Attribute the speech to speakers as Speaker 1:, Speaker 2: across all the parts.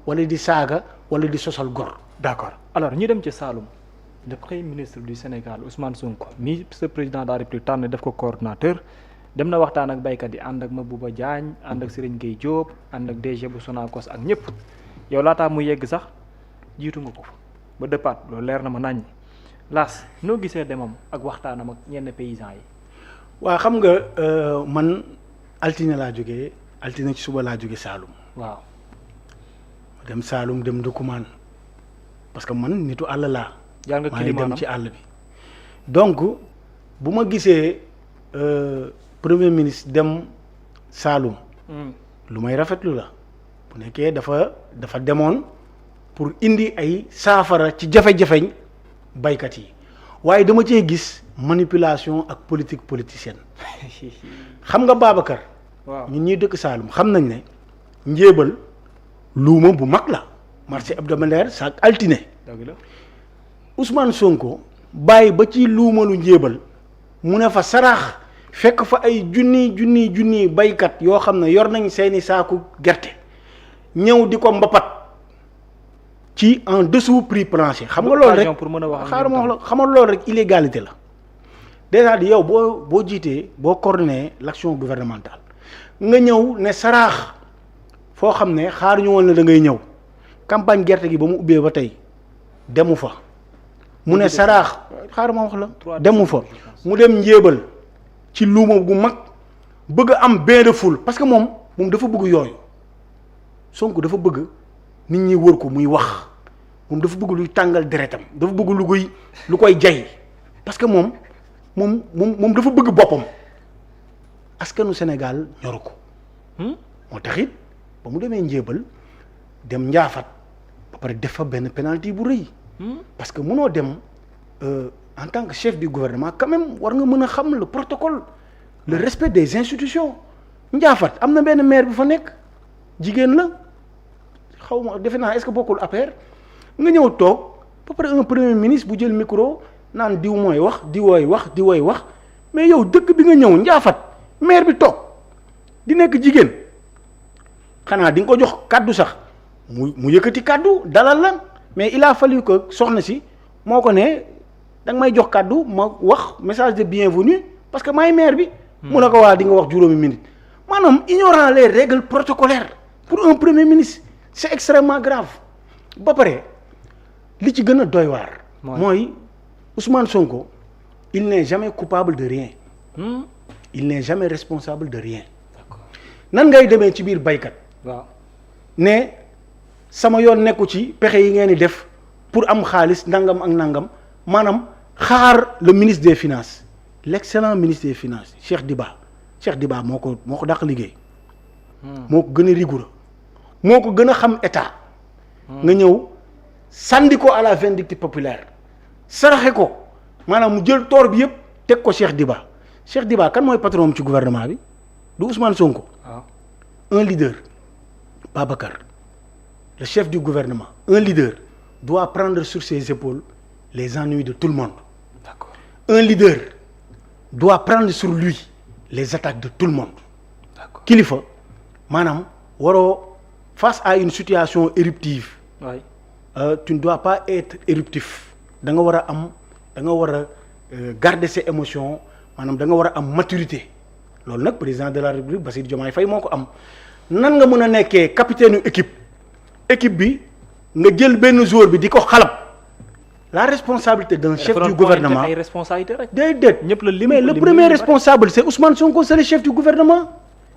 Speaker 1: wala di saaga wala di sosal gor.
Speaker 2: d'accord alors ñu dem ci Saloum le premier ministre du Sénégal Ousmane Sonko mi sa président de la République tànn def ko coordonnateur dem na waxtaan ak baykat yi ànd ak Mabouba Diagne ànd ak Serigne Gueye Diop ànd ak DG bu Sonacos ak ñëpp yow laataa mu yegg sax jiitu nga ko ba dëppaat loolu leer na ma naññ Lass noo gisee demam ak waxtaanam ak ñenn paysans yi.
Speaker 1: waa xam nga man altine laa jógee altine ci suba laa jóge Saloum.
Speaker 2: waaw
Speaker 1: dem Saloum dem Ndoukoumane parce que man nitu àll laa.
Speaker 2: jaar nga
Speaker 1: maa ngi dem
Speaker 2: Kilimaanam
Speaker 1: ci àll bi. donc bu ma gisee premier ministre dem Saloum. lu may rafetlu la bu nekkee dafa demoon pour indi ay saafara ci jafe-jafeñ baykat yi waaye dama cee gis manipulation ak politique politicienne xam nga Babacar.
Speaker 2: waaw
Speaker 1: ñun ñuy dëkk Saloum xam nañ ne njéebal luuma bu mag la marché hebdomadaire chaque altine.
Speaker 2: dëgg la
Speaker 1: Ousmane Sonko bàyyi ba ci luumalu njéebal mu ne fa saraax fekk fa ay junni baykat yoo xam ne yor nañ seeni saaku gerte ñëw di ko mbapat ci en dessous prix plancher. xam nga loolu rek
Speaker 2: pour mën a wax
Speaker 1: xaaral ma wax la xam nga loolu rek illégalité la déjà di yow boo jiitee boo coordonné l'action gouvernementale nga ñëw ne saraax foo xam ne xaaruñu woon ne da ngay ñëw campagne gerte gi ba mu ubbee ba tey demu fa mu ne saraax xaaral ma wax la demu fa mu dem njéebal ci luuma gu mag bëgg a am bain de foule parce que moom dafa bëgg yooyu Sonko dafa bëgg nit ñi wër ko muy wax moom dafa bëgg luy tàngal deretam dafa bëgg lu koy jay parce que moom dafa bëgg boppam askanu Sénégal ñoru ko moo taxit ba mu demee njéebal dem njaafat ba pare def fa benn penalty bu rëy parce que mënoo dem en tant que chef du gouvernement quand même war nga mën a xam le protocole le respect des institutions njaafat am na benn maire bu fa nekk jigéen la xaw ma defe naa est-ce que bokkul affaire nga ñëw toog ba pare un premier ministre bu jël micro naan diw mooy wax diwooy wax mais yow dëkk bi nga ñëw njaafat maire bi toog di nekk jigéen xanaa di nga ko jox kàddu sax mu yëkkati kàddu dalal la mais il a fallu que soxna si moo ko ne danga may jox kàddu ma wax message de bienvenue parce que maay maire bi. mu ne ko waa di nga wax juróomi minute maanaam ignorant les règles protocolaires pour un premier ministre c'est extrêmement grave ba pare li ci gën a doy waar. mooy Ousmane Sonko il n'est jamais coupable de rien. il n'est jamais responsable de rien. nan ngay demee ci biir baykat.
Speaker 2: waaw
Speaker 1: ne sama yoon nekku ci pexe yi ngeen di def pour am xaalis nangam ak nangam maanaam xaar le ministre des finances l'excellent ministre des finances Cheikh Diba moo ko dàq liggéey. moo ko gën a rigoureux moo ko gën a xam état. nga ñëw sànni ko à la vindicte populaire saraxe ko maanaam mu jël toor bi yëpp teg ko Cheikh Diba kan mooy patron ci gouvernement bi du Ousmane Sonko. un leader Babacar le chef du gouvernement un leader doit prendre sur ses épaules les ennuis de tout le monde. D'accord. Un leader doit prendre sur lui les attaques de tout le monde. D'accord. Kilifa maanaam waroo face à une situation éruptive. Oui. Tu ne dois pas être éruptif da nga war a garder ses émotions maanaam da nga war a am maturité loolu nag président de la République Bassirou Diomaye Faye moo ko am nan nga mën a nekkee capitaine équipe bi nga jël benn joueur bi di ko xalab la responsabilité d'un chef du gouvernement
Speaker 2: ay responsabilité rek
Speaker 1: déedéet
Speaker 2: ñëpp la lim
Speaker 1: mais le premier responsable c'est Ousmane Sonko c'est le chef du gouvernement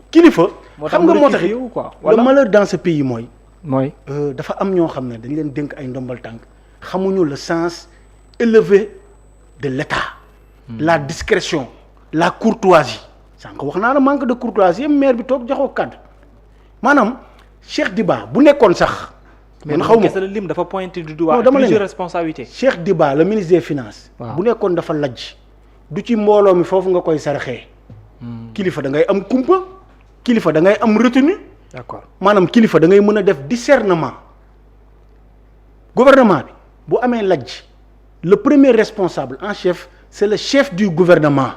Speaker 1: kilifa xam nga moo tax le malheur dans ce pays mooy dafa am ñoo xam ne dañ leen dénk ay ndombal tànk xamuñu le sens élevé de l'État la discrétion la courtoisie sànq wax naa la manque de courtoisie maire bi toog joxoo kàddu maanaam Cheikh Diba bu nekkoon sax. man xaw ma
Speaker 2: mais lim dafa pointé du doigt plusieurs responsabilités.
Speaker 1: Cheikh Diba le ministre des finances. bu nekkoon dafa lajj du ci mbooloo mi foofu nga koy saraxee. kilifa da ngay am kumpa kilifa da ngay am retenue.
Speaker 2: d'accord
Speaker 1: maanaam kilifa da ngay mën a def discernement gouvernement bi bu amee lajj le premier responsable en chef c'est le chef du gouvernement.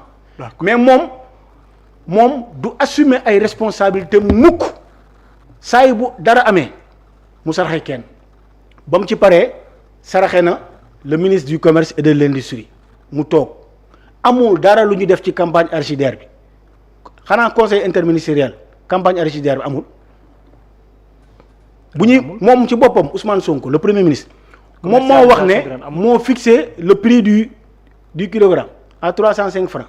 Speaker 1: mais moom du assumer ay responsabilités mukk saa yi bu dara amee mu saraxe kenn ba mu ci paree saraxe na le ministre du commerce et de l'industrie mu toog amul dara lu ñu def ci campagne arachidière bi xanaa conseil interministériel campagne arachidière bi amul. bu ñuy moom ci boppam Ousmane Sonko le premier ministre. moom moo wax ne moo fixé le prix du kilogramme à 305 francs.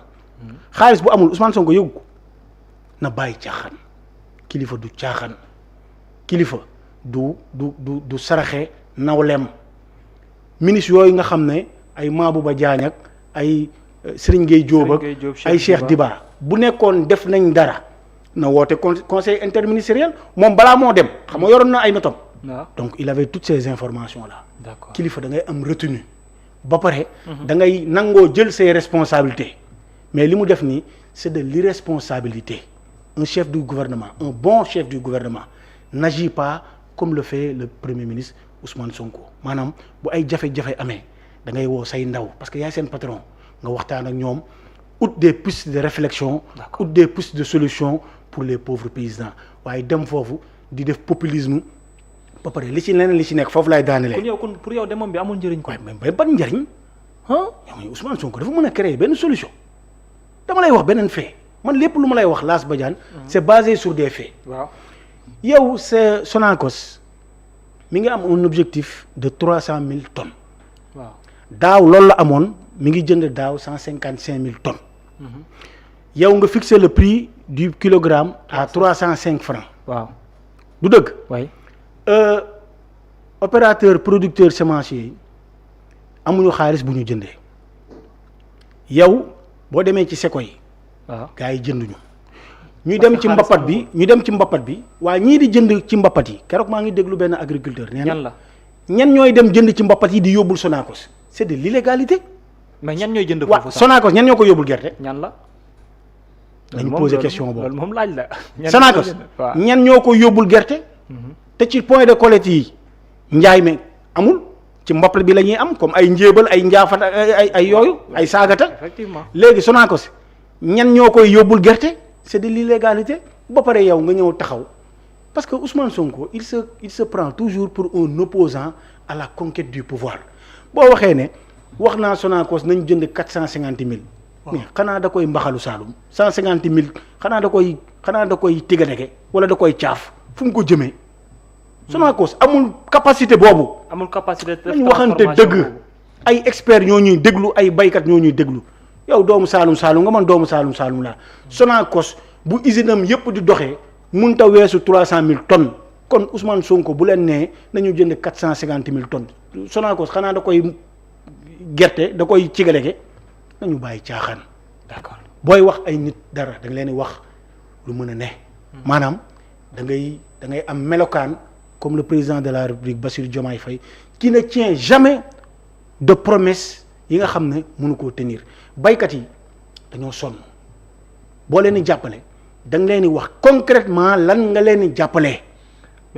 Speaker 1: xaalis bu amul Ousmane Sonko yëgu ko na bàyyi caaxaan kilifa du caaxaan kilifa du saraxe nawleem ministre yooyu nga xam ne ay Mabouba Diagne ak ay Serigne Gueye Diop ak ay Cheikh Diba bu nekkoon def nañ dara na woote conseil interministériel moom balaa moo dem xam nga yoroon na ay notam. donc il avait toutes ces informations là.
Speaker 2: d'accord
Speaker 1: kilifa da ngay am retenu ba pare. da ngay nangoo jël ses responsabilités. mais li mu def nii c'est de l'irresponsabilité. Un chef du gouvernement un bon chef du gouvernement n'agit pas comme le fait le premier ministre Ousmane Sonko maanaam bu ay jafe-jafe amee da ngay woo say ndaw parce que yaay seen patron nga waxtaan ak ñoom ut des pistes de réflexion ut des pistes de solution pour les pauvres paysans waaye dem foofu di def populisme ba pare li ci leneen li ci nekk foofu laay daanelee.
Speaker 2: kon pour yow demam bi amul njëriñ ko.
Speaker 1: waaye mais ban njëriñ yow Ousmane Sonko dafa mën a créer benn solution dama lay wax beneen fait man lépp lu ma lay wax Lass Badiane c'est basé sur des faits.
Speaker 2: waaw
Speaker 1: yow c'est Sonacos mi ngi am un objectif de 300 000 tonnes.
Speaker 2: waaw
Speaker 1: daaw loolu la amoon mi ngi jënd daaw 155 000 tonnes. yow nga fixer le prix du kilogramme à 305 francs.
Speaker 2: waaw
Speaker 1: du dëgg.
Speaker 2: oui.
Speaker 1: opérateur producteur semencier yi amuñu xaalis bu ñu jëndee yow boo demee ci seko yi.
Speaker 2: waaw
Speaker 1: gars yi jënduñu. ñu dem ci mbappat bi waa ñii di jënd ci mbappat yi keroog maa ngi déglu benn agriculteur. nee na
Speaker 2: ñan la
Speaker 1: ñan ñooy dem jënd ci mbappat yi di yóbbul Sonacos c'est de l'illégalité.
Speaker 2: mais ñan ñooy jënd
Speaker 1: waa
Speaker 2: foofu sax
Speaker 1: Sonacos ñan ñoo ko yóbbul gerte.
Speaker 2: ñan la.
Speaker 1: nañu poser question boobu
Speaker 2: loolu moom laaj la.
Speaker 1: Sonacos ñan ñoo ko yóbbul gerte. te ci point de collecte yi njaay mi amul ci mbappat bi la ñuy am comme ay njéebal ay njaafat ay yooyu ay saagata.
Speaker 2: effectivement
Speaker 1: léegi Sonacos ñan ñoo koy yóbbul gerte c'est de l'illégalité ba pare yow nga ñëw taxaw parce que Ousmane Sonko il se prend toujours pour un opposant à la conquête du pouvoir boo waxee ne wax naa Sonacos nañ jënd 450 000. mais xanaa da koy mbaxalu Saalum 150 000 xanaa da koy tigadege wala da koy caaf fu mu ko jëmee. Sonacos amul capacité boobu.
Speaker 2: amul capacité de
Speaker 1: nañu waxante dëgg ay experts ñoo ñuy déglu ay baykat ñoo ñuy déglu yow doomu Saalum nga man doomu Saalum laa Sonacos bu usine am yépp di doxee mënut a weesu 300 000 tonnes kon Ousmane Sonko bu leen nee nañu jënd 450 000 tonnes Sonacos xanaa da koy gerte da koy cigalege nañu bàyyi caaxaan.
Speaker 2: d'accord
Speaker 1: booy wax ay nit dara da nga leen di wax lu mën a ne. maanaam da ngay am melokaan. comme le président de la République Bassirou Diomaye Faye qui ne tient jamais de promesse yi nga xam ne mënu koo tenir baykat yi dañoo sonn boo leen di jàppale da nga leen di wax concrètement lan nga leen di jàppalee.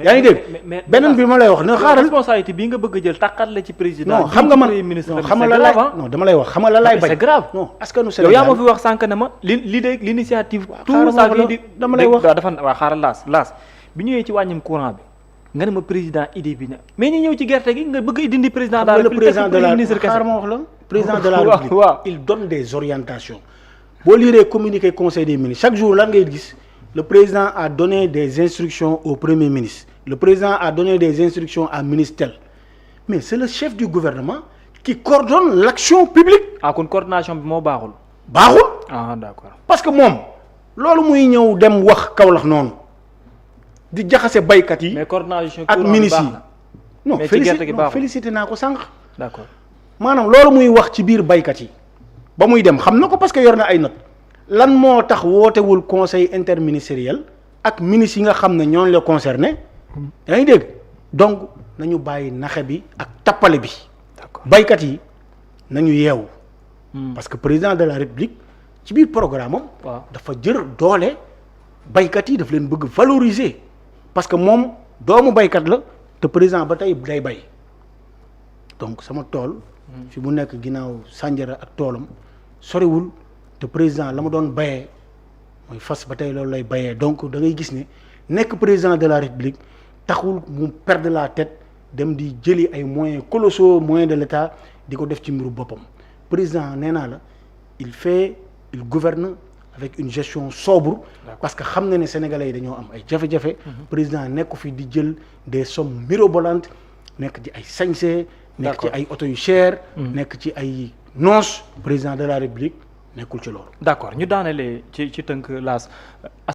Speaker 1: yaa ngi dégg beneen bi ma lay wax na xaaral
Speaker 2: responsabilité bii nga bëgg a jël tàqat la ci président.
Speaker 1: non xam nga man non xam nga la laay non dama lay wax xam nga la laay bañ.
Speaker 2: c'est grave
Speaker 1: non askanu Sénégal
Speaker 2: yow yaa ma fi wax sànq ne ma l'initiative. tout ça
Speaker 1: dama lay wax
Speaker 2: dafa waa xaaral laas bi ñëwee ci wàññim courant bi. nga ne ma président idée bi na mais ñi ñëw ci gerte gi nga bëgg dindi président de la République
Speaker 1: xaaral ma wax la président de la République il donne des orientations boo liiree communiqué conseil des ministres chaque jour lan ngay gis le président a donné des instructions au premier ministre le président a donné des instructions à ministre tel mais c'est le chef du gouvernement qui coordonne l'action publique.
Speaker 2: kon coordination bi moo baaxul. D'accord.
Speaker 1: parce que moom loolu muy ñëw dem wax Kaolack noonu. di jaxase baykat yi.
Speaker 2: mais coordination
Speaker 1: ak ministres yi non félicité naa ko sànq.
Speaker 2: d'accord
Speaker 1: maanaam loolu muy wax ci biir baykat yi ba muy dem xam na ko parce que yor na ay notes lan moo tax wootewul conseil interministériel ak ministres yi nga xam ne ñoo la concerné. yaa ngi dégg donc nañu bàyyi naxe bi ak tappale bi.
Speaker 2: d'accord
Speaker 1: baykat yi nañu yeewu. parce que président de la République ci biir programme am. dafa jër doole baykat yi daf leen bëgg valoriser. parce que moom doomu baykat la te président ba tey day bay donc sama tool fi mu nekk ginnaaw Sandiara ak toolam soriwul te président la ma doon bayee mooy fas ba tey loolu lay bayee donc da ngay gis ne nekk président de la République taxul mu perdre la tête dem di jëli ay moyens colossaux moyens de l'État di ko def ci mbiru boppam président nee naa la il gouverne avec une gestion sobre parce que xam na ne sénégalais yi dañoo am ay jafe-jafe président nekku fi di jël des sommes mirobolantes nekk ci ay sañse nekk ci ay oto yu cher nekk ci ay noces président de la république nekkul ci loolu
Speaker 2: d'accord ñu daanelee ci tënk laas